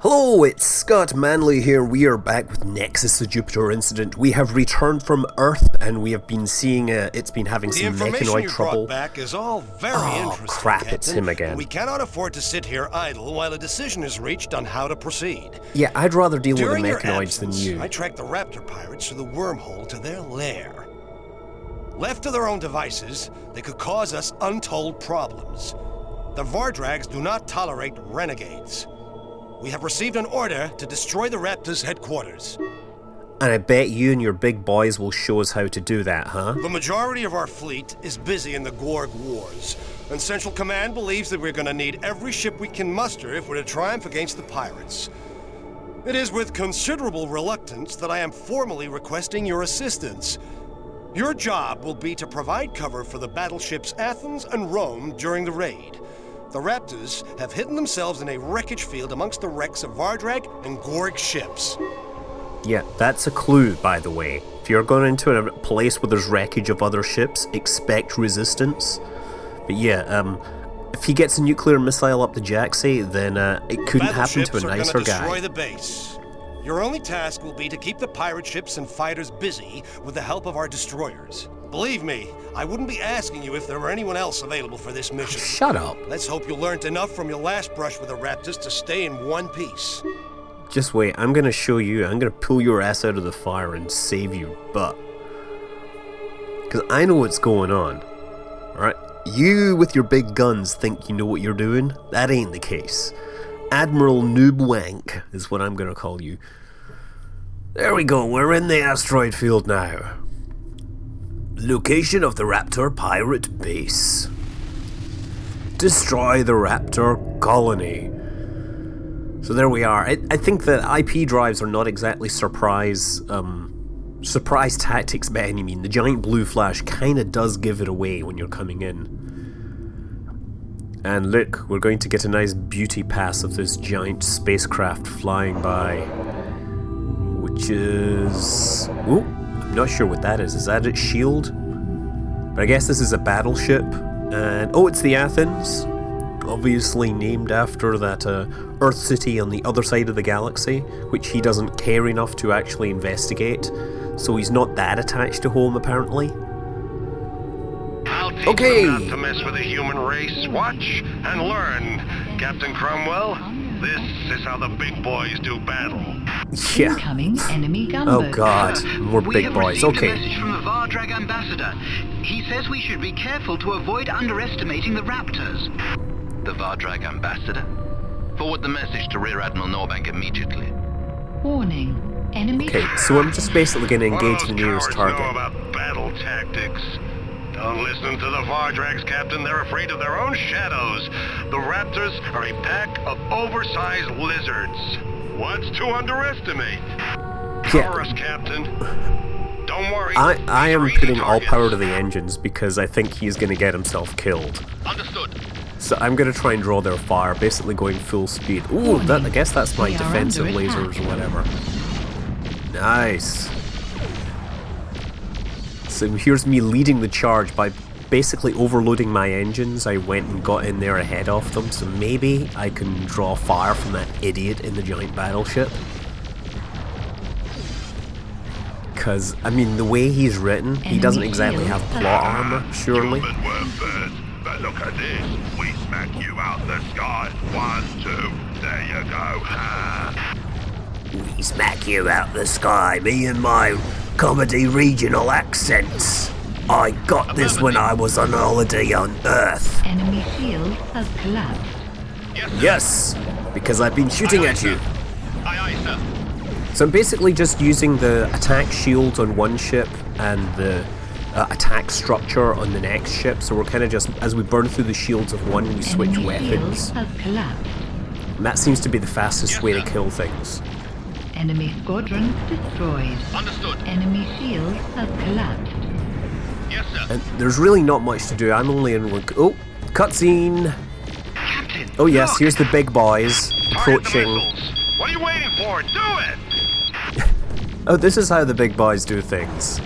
Hello, it's Scott Manley here. We are back with Nexus, the Jupiter incident. We have returned from Earth, and we have been seeing it's been having some mechanoid trouble. The back is all very interesting, crap, Captain, it's him again. We cannot afford to sit here idle while a decision is reached on how to proceed. Yeah, I'd rather deal During with your the mechanoids absence, than you. I tracked the Raptor pirates through the wormhole to their lair. Left to their own devices, they could cause us untold problems. The Vardrags do not tolerate renegades. We have received an order to destroy the Raptors' headquarters. And I bet you and your big boys will show us how to do that, huh? The majority of our fleet is busy in the Gorg Wars, and Central Command believes that we're going to need every ship we can muster if we're to triumph against the pirates. It is with considerable reluctance that I am formally requesting your assistance. Your job will be to provide cover for the battleships Athens and Rome during the raid. The Raptors have hidden themselves in a wreckage field amongst the wrecks of Vardrag and Gorg ships. Yeah, that's a clue, by the way. If you're going into a place where there's wreckage of other ships, expect resistance. But yeah, if he gets a nuclear missile up the Jaxie, then it couldn't happen to a nicer guy. Destroy the base. Your only task will be to keep the pirate ships and fighters busy with the help of our destroyers. Believe me, I wouldn't be asking you if there were anyone else available for this mission. Shut up. Let's hope you learned enough from your last brush with the Raptors to stay in one piece. Just wait, I'm gonna show you. I'm gonna pull your ass out of the fire and save your butt. Because I know what's going on. Alright? You with your big guns think you know what you're doing? That ain't the case. Admiral Norbank is what I'm gonna call you. There we go, we're in the asteroid field now. Location of the Raptor pirate base. Destroy the Raptor colony. So there we are. I think that IP drives are not exactly surprise tactics by any mean. The giant blue flash kinda does give it away when you're coming in. And look, we're going to get a nice beauty pass of this giant spacecraft flying by. Which is... ooh, I'm not sure what that is. Is that its shield? But I guess this is a battleship. And oh, it's the Athens. Obviously named after that Earth city on the other side of the galaxy, which he doesn't care enough to actually investigate. So he's not that attached to home, apparently. I'll teach them not to mess with the human race. Watch and learn, Captain Cromwell. This is how the big boys do battle. Yeah. Incoming enemy gunboat. Oh god, more big boys. Okay. We have received a message from the Vardrag ambassador. He says we should be careful to avoid underestimating the Raptors. The Vardrag ambassador? Forward the message to Rear Admiral Norbank immediately. Warning. Enemy. Okay, so I'm just basically going to engage the nearest target. Know about battle tactics. Don't listen to the Vardrags, Captain. They're afraid of their own shadows. The Raptors are a pack of oversized lizards. What's to underestimate? Cover us, Captain. Don't worry. I am putting all power to the engines because I think he's going to get himself killed. Understood. So I'm going to try and draw their fire, basically going full speed. Ooh, I guess that's my defensive lasers or whatever. Nice. So here's me leading the charge by basically overloading my engines. I went and got in there ahead of them, so maybe I can draw fire from that idiot in the giant battleship. Because, I mean, the way he's written, he doesn't exactly have plot armor, surely. But look at this. We smack you out the sky. 1, 2, there you go. We smack you out the sky, me and my comedy regional accents. I got this when I was on holiday on Earth. Enemy shield has collapsed. Yes, because I've been shooting at you. Aye, aye, sir. So I'm basically just using the attack shield on one ship and the attack structure on the next ship. So we're kind of just, as we burn through the shields of one, we switch weapons. Shield has collapsed. And that seems to be the fastest way to kill things. Enemy squadron destroyed. Understood. Enemy shield has collapsed. Yes, sir. And there's really not much to do. I'm only in one. Oh, cutscene. Captain, Oh yes, look. here's the big boys approaching. What are you waiting for? Do it! Oh, this is how the big boys do things.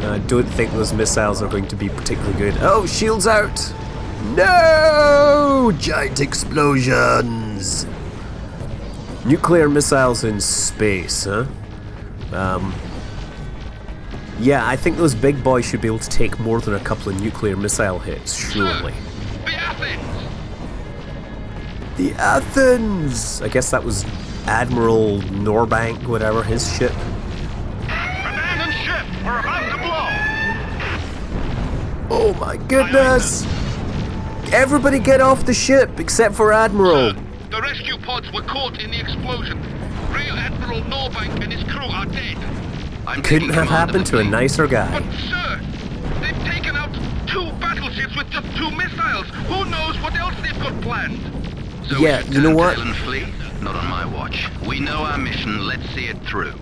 I don't think those missiles are going to be particularly good. Oh, shields out! No! Ooh, giant explosions! Nuclear missiles in space, huh? Yeah, I think those big boys should be able to take more than a couple of nuclear missile hits, surely. The Athens! The Athens! I guess that was Admiral Norbank, whatever, his ship. Abandon ship! We're about to blow! Oh my goodness! Everybody get off the ship, except for Admiral! Sir, the rescue pods were caught in the explosion. Rear Admiral Norbank and his crew are dead. Couldn't have happened to a nicer guy. But sir, they've taken out 2 battleships with just 2 missiles. Who knows what else they've got planned? So Yeah, you know what? And flee? Not on my watch. We know our mission. Let's see it through.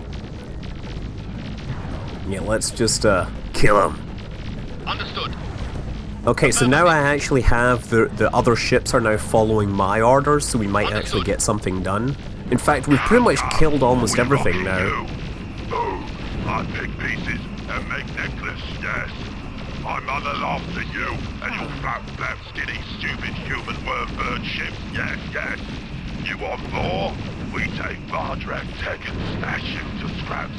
Yeah, let's just, kill him. Understood. Okay, so now I actually have the other ships are now following my orders, so we might actually get something done. In fact, we've pretty much killed almost everything now. I pick pieces and make Necklace, yes. I'm running after you and your fat, skinny, stupid human worm bird ships, yes. You want more? We take Vardrag tech and smash you to scraps.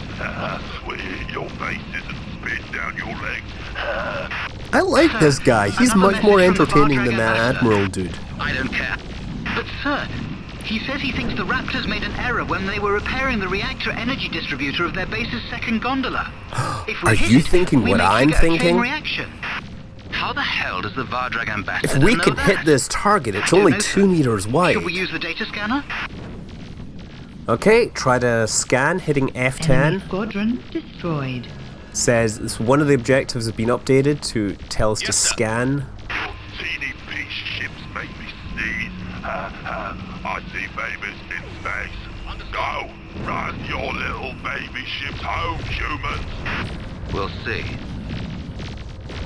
We eat your faces and spit down your legs. I like this guy. He's much more entertaining than that Admiral dude. I don't care. But sir, he says he thinks the Raptors made an error when they were repairing the reactor energy distributor of their base's second gondola. If we Are hit you it, thinking we what may I'm trigger a chain thinking? reaction. How the hell does the Vardrag ambassador If we know can that? hit this target, it's I don't only know, 2 sir. meters wide. Should we use the data scanner? Okay, try to scan, hitting F10. Enemy squadron destroyed. Says this, one of the objectives has been updated to tell us to scan. Your teeny piece ships make me sneeze. I see babies in space. Go, run your little baby ships home, humans. We'll see.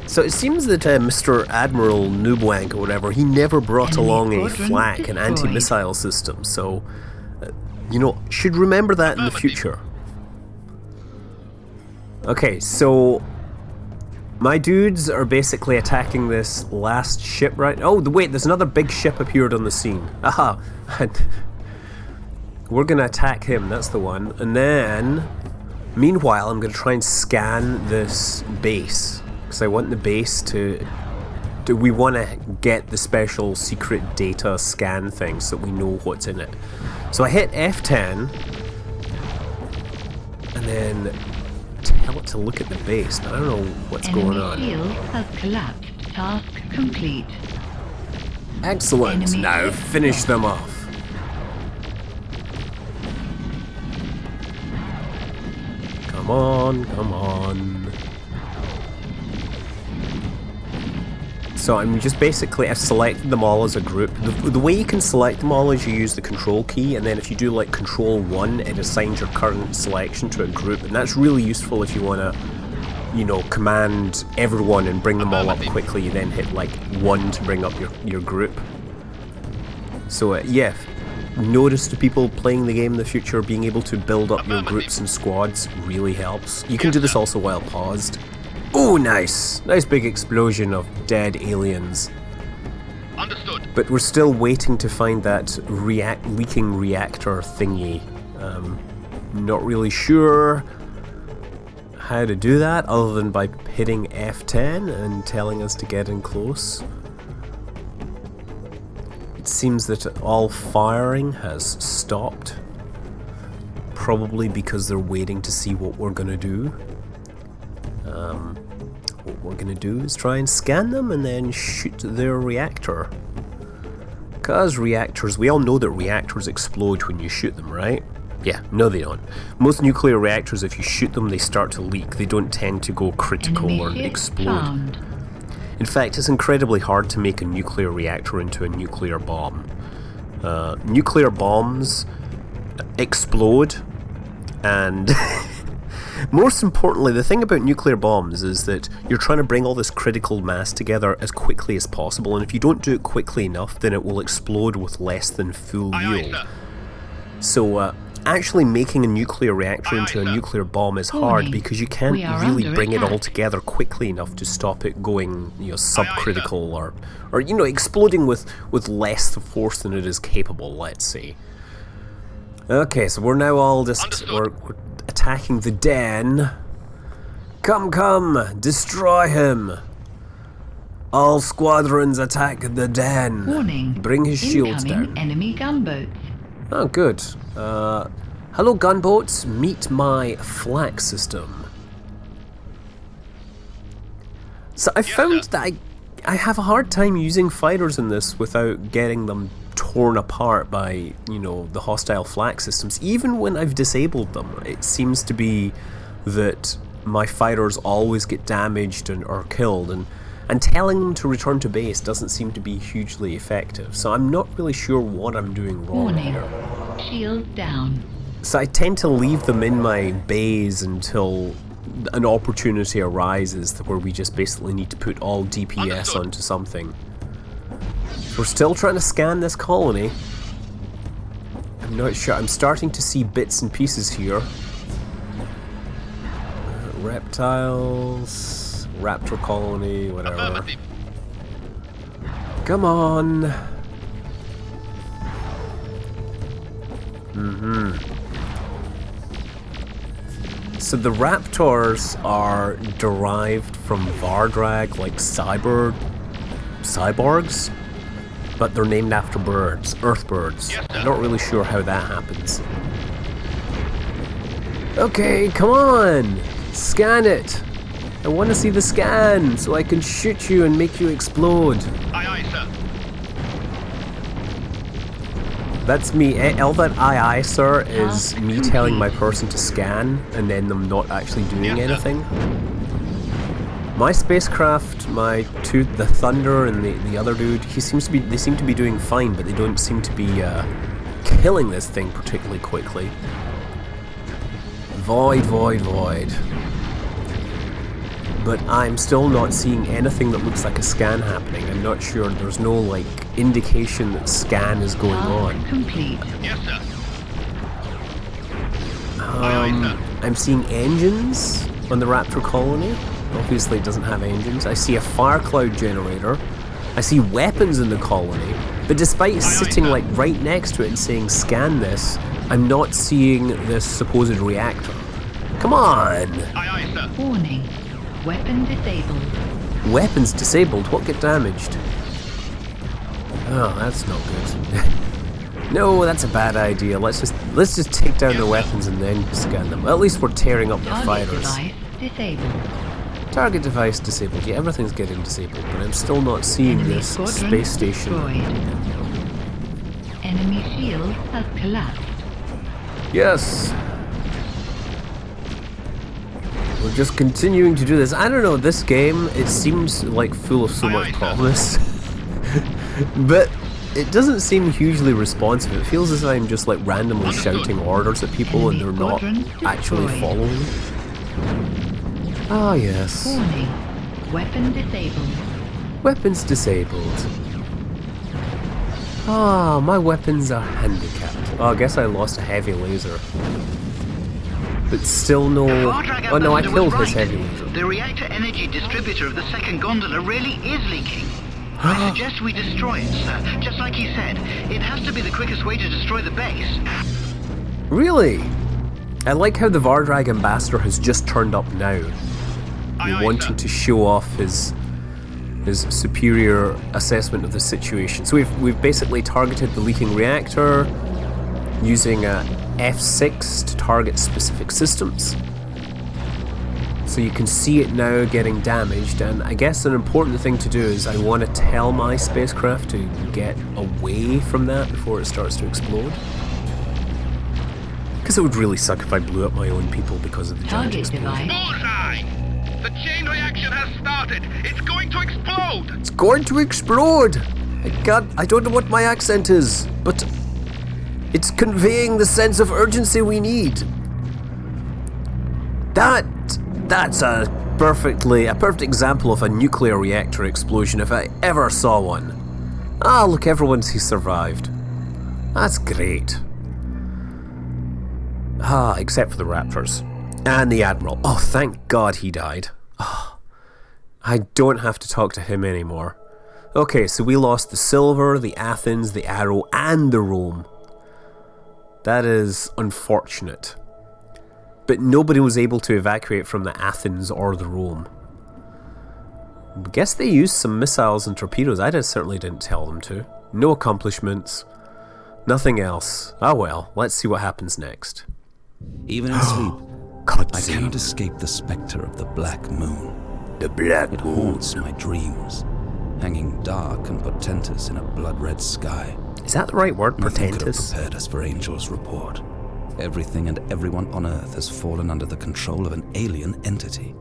So it seems that Mr. Admiral Norbank or whatever, he never brought Enemy along a squadron flak, an destroyed. anti-missile system, so, you know, should remember that in the future. Okay, so my dudes are basically attacking this last ship, right? Oh, wait, there's another big ship appeared on the scene. Aha! We're gonna attack him, that's the one. And then, meanwhile, I'm gonna try and scan this base. Because I want the base to... we want to get the special secret data scan thing so that we know what's in it. So I hit F10, and then tell it to look at the base, but I don't know what's going on. Enemy shield has collapsed. Task complete. Excellent, Enemy now ship finish lost. them off. Come on, come on. So I'm just basically, I've selected them all as a group. The way you can select them all is you use the control key, and then if you do like control 1, it assigns your current selection to a group, and that's really useful if you want to, you know, command everyone and bring them all up quickly. You then hit like 1 to bring up your group. So yeah, notice to people playing the game in the future, being able to build up your groups and squads really helps. You can do this also while paused. Oh, nice! Nice big explosion of dead aliens. Understood. But we're still waiting to find that leaking reactor thingy. Not really sure how to do that other than by hitting F10 and telling us to get in close. It seems that all firing has stopped. Probably because they're waiting to see what we're gonna do. What we're gonna do is try and scan them and then shoot their reactor. Cause reactors, we all know that reactors explode when you shoot them, right? Yeah, no they don't. Most nuclear reactors, if you shoot them, they start to leak. They don't tend to go critical Enemy or ship explode. found. In fact, it's incredibly hard to make a nuclear reactor into a nuclear bomb. Nuclear bombs explode, and most importantly, the thing about nuclear bombs is that you're trying to bring all this critical mass together as quickly as possible, and if you don't do it quickly enough, then it will explode with less than full yield. So actually making a nuclear reactor into a nuclear bomb is hard Warning. because you can't We are really under bring it all attack. together quickly enough to stop it going, you know, subcritical or you know, exploding with less force than it is capable, let's say. Okay, so we're now all just we're attacking the den. Come, destroy him. All squadrons attack the den. Warning. Bring his shields Incoming down. enemy gunboats. Oh, good. Hello, gunboats. Meet my flak system. So I found that I have a hard time using fighters in this without getting them torn apart by, you know, the hostile flak systems. Even when I've disabled them, it seems to be that my fighters always get damaged or killed, and telling them to return to base doesn't seem to be hugely effective. So I'm not really sure what I'm doing wrong Warning. here. Shields down. So I tend to leave them in my bays until an opportunity arises where we just basically need to put all DPS onto something. We're still trying to scan this colony. I'm not sure. I'm starting to see bits and pieces here. Reptiles, raptor colony, whatever. Come on. So the raptors are derived from Vardrag, like cyborgs, but they're named after birds, earth birds. I'm not really sure how that happens. Okay, come on! Scan it! I want to see the scan so I can shoot you and make you explode. Aye, sir. That's me. All that aye sir is me telling my person to scan and then them not actually doing anything. My spacecraft, the Thunder and the other dude, they seem to be doing fine, but they don't seem to be killing this thing particularly quickly. Void. But I'm still not seeing anything that looks like a scan happening. I'm not sure. There's no like indication that scan is going on. Complete. Yes, sir. I'm seeing engines on the Raptor colony. Obviously it doesn't have engines. I see a fire cloud generator. I see weapons in the colony. But despite sitting like right next to it and saying scan this, I'm not seeing this supposed reactor. Come on! Aye, sir. Warning. Weapon disabled. Weapons disabled? What get damaged? Oh, that's not good. No, that's a bad idea. Let's just take down the weapons and then scan them. Well, at least we're tearing up their Target fighters. device disabled. Target device disabled. Yeah, everything's getting disabled, but I'm still not seeing Enemy this squadron space station. destroyed. Enemy shield has collapsed. Yes. We're just continuing to do this. I don't know, this game, it seems like full of so much promise. But it doesn't seem hugely responsive. It feels as if I'm just like randomly shouting orders at people and they're not actually following. Ah, yes. Warning. Weapon disabled. Weapons disabled. Ah, my weapons are handicapped. Oh, I guess I lost a heavy laser. But still no... Oh no, I killed his heavy laser. The reactor energy distributor of the second gondola really is leaking. I suggest we destroy it, sir. Just like he said, it has to be the quickest way to destroy the base. Really? I like how the Vardrag ambassador has just turned up now. Wanting to show off his superior assessment of the situation. So we've basically targeted the leaking reactor using a F6 to target specific systems. So you can see it now getting damaged, and I guess an important thing to do is I want to tell my spacecraft to get away from that before it starts to explode. Because it would really suck if I blew up my own people because of the giant Target explosion. device. Bullseye! The chain reaction has started. It's going to explode. It's going to explode! I don't know what my accent is, but it's conveying the sense of urgency we need. That's a perfect example of a nuclear reactor explosion if I ever saw one. Ah, look, everyone's survived. That's great. Ah, except for the Raptors. And the Admiral. Oh, thank God he died. Oh, I don't have to talk to him anymore. Okay, so we lost the Silver, the Athens, the Arrow, and the Rome. That is unfortunate. But nobody was able to evacuate from the Athens or the Rome. I guess they used some missiles and torpedoes. I certainly didn't tell them to. No accomplishments. Nothing else. Ah well, let's see what happens next. Even in sleep, I cannot escape the spectre of the Black Moon. The Black It haunts my dreams, hanging dark and portentous in a blood-red sky. Is that the right word, Nothing could have portentous? prepared us for Angel's report. Everything and everyone on Earth has fallen under the control of an alien entity,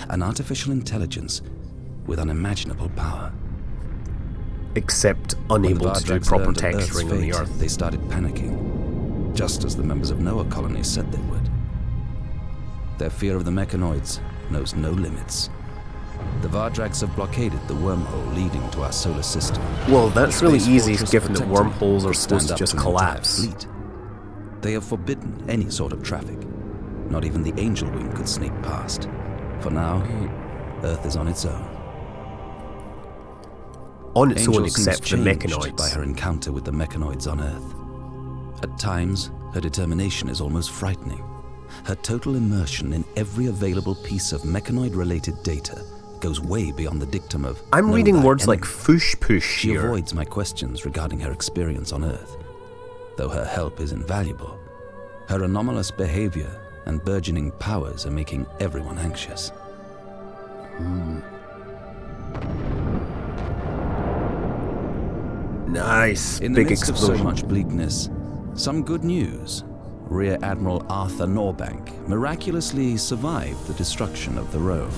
an artificial intelligence with unimaginable power. Except unable to do proper texturing on the fate, Earth. They started panicking, just as the members of Noah colony said they would. Their fear of the mechanoids knows no limits. The Vardrags have blockaded the wormhole leading to our solar system. Well, that's really Space easy Fortress given that protecting wormholes are could supposed stand to up just an entire collapse. fleet. They have forbidden any sort of traffic. Not even the Angel Wing could sneak past. For now, Earth is on its own. On its Angel own, except for the seems changed mechanoids. by her encounter with the mechanoids on Earth. At times, her determination is almost frightening. Her total immersion in every available piece of mechanoid-related data goes way beyond the dictum of I'm know reading thy words like enemy. foosh push She here. avoids my questions regarding her experience on Earth. Though her help is invaluable, her anomalous behavior and burgeoning powers are making everyone anxious. Nice. In the Big midst explosion. of so much bleakness, some good news. Rear Admiral Arthur Norbank miraculously survived the destruction of the Rome.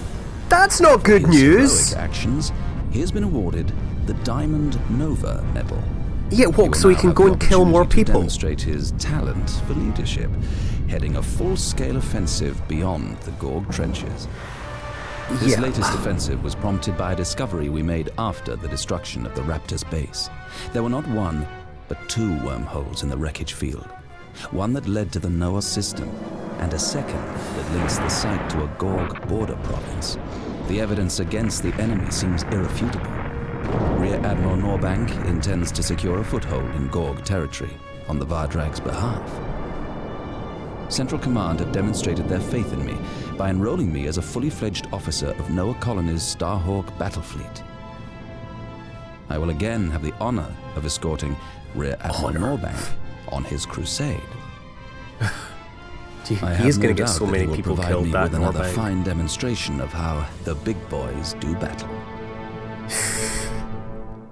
That's not good His news. heroic actions, he has been awarded the Diamond Nova Medal. Yeah, He what, will so he now can have go the and kill more opportunity to people? demonstrate his talent for leadership, heading a full-scale offensive beyond the Gorg trenches. This Yeah. latest offensive was prompted by a discovery we made after the destruction of the Raptors base. There were not one, but two wormholes in the wreckage field. One that led to the Noah system, and a second that links the site to a Gorg border province. The evidence against the enemy seems irrefutable. Rear Admiral Norbank intends to secure a foothold in Gorg territory on the Vardrag's behalf. Central Command have demonstrated their faith in me by enrolling me as a fully fledged officer of Noah Colony's Starhawk battle fleet. I will again have the honor of escorting Rear Admiral Norbank on his crusade. I have He's no going to get doubt so that many he will people provide killed me that with another Norbank. fine demonstration of how the big boys do battle.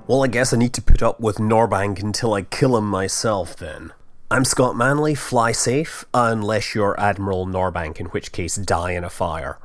Well, I guess I need to put up with Norbank until I kill him myself then. I'm Scott Manley, fly safe, unless you're Admiral Norbank, in which case die in a fire.